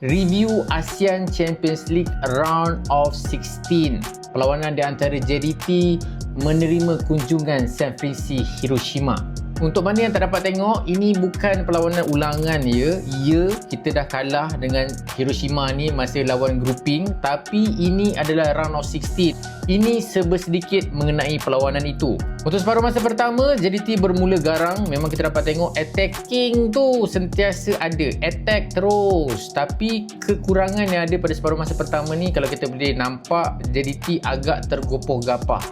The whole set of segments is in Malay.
Review ASEAN Champions League Round of 16. Perlawanan di antara JDT menerima kunjungan Sanfrecce Hiroshima. Untuk mana yang tak dapat tengok, ini bukan perlawanan ulangan ya. Ya, kita dah kalah dengan Hiroshima ni masa lawan grouping, tapi ini adalah round of 16. Ini sedikit mengenai perlawanan itu. Untuk separuh masa pertama, JDT bermula garang. Memang kita dapat tengok attacking tu sentiasa ada. Attack terus. Tapi kekurangan yang ada pada separuh masa pertama ni, kalau kita boleh nampak, JDT agak tergopoh gapah.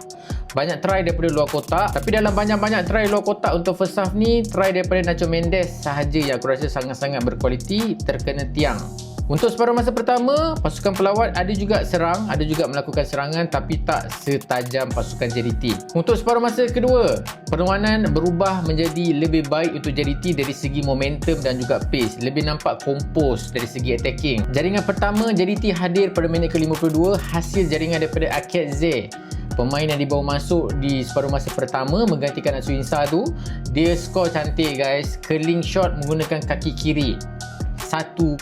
Banyak try daripada luar kotak, tapi dalam banyak-banyak try luar kotak untuk first half ni, try daripada Nacho Mendes sahaja yang aku rasa sangat-sangat berkualiti terkena tiang. Untuk separuh masa pertama, pasukan pelawat ada juga serang, ada juga melakukan serangan, tapi tak setajam pasukan JDT. Untuk separuh masa kedua, perlawanan berubah menjadi lebih baik untuk JDT dari segi momentum dan juga pace. Lebih nampak kompos dari segi attacking. Jaringan pertama JDT hadir pada minit ke-52, hasil jaringan daripada Akedze. Pemain yang dibawa masuk di separuh masa pertama menggantikan Atsu Insa tu. Dia skor cantik guys. Curling shot menggunakan kaki kiri. 1-0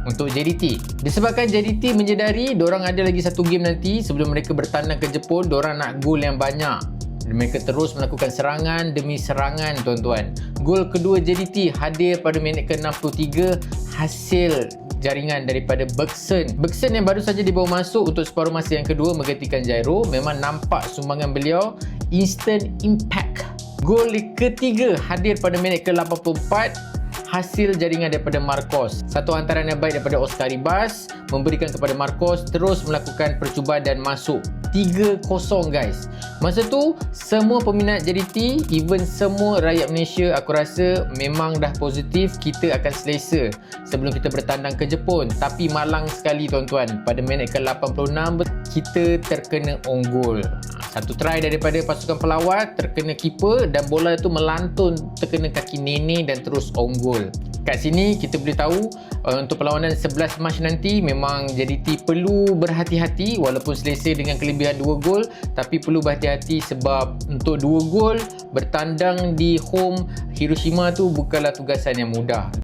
untuk JDT. Disebabkan JDT menyedari diorang ada lagi satu game nanti sebelum mereka bertandang ke Jepun, diorang nak gol yang banyak. Mereka terus melakukan serangan demi serangan tuan-tuan. Gol kedua JDT hadir pada minit ke-63, hasil jaringan daripada Bergson. Bergson yang baru saja dibawa masuk untuk separuh masa yang kedua menggantikan Jairo. Memang nampak sumbangan beliau instant impact. Gol ketiga hadir pada minit ke-84, hasil jaringan daripada Marcos. Satu hantaran yang baik daripada Oscar Ribas memberikan kepada Marcos, terus melakukan percubaan dan masuk. 3-0 guys. Masa tu semua peminat JDT, even semua rakyat Malaysia, aku rasa memang dah positif kita akan selesa sebelum kita bertandang ke Jepun. Tapi malang sekali tuan-tuan, pada minit ke-86 kita terkena on goal. Satu try daripada pasukan pelawat terkena keeper dan bola tu melantun terkena kaki Nene dan terus on goal. Kat sini kita boleh tahu untuk perlawanan 11 Mac nanti memang JDT perlu berhati-hati, walaupun selesa dengan kelebihan 2 gol, tapi perlu berhati-hati sebab untuk 2 gol bertandang di home Hiroshima tu bukanlah tugasan yang mudah.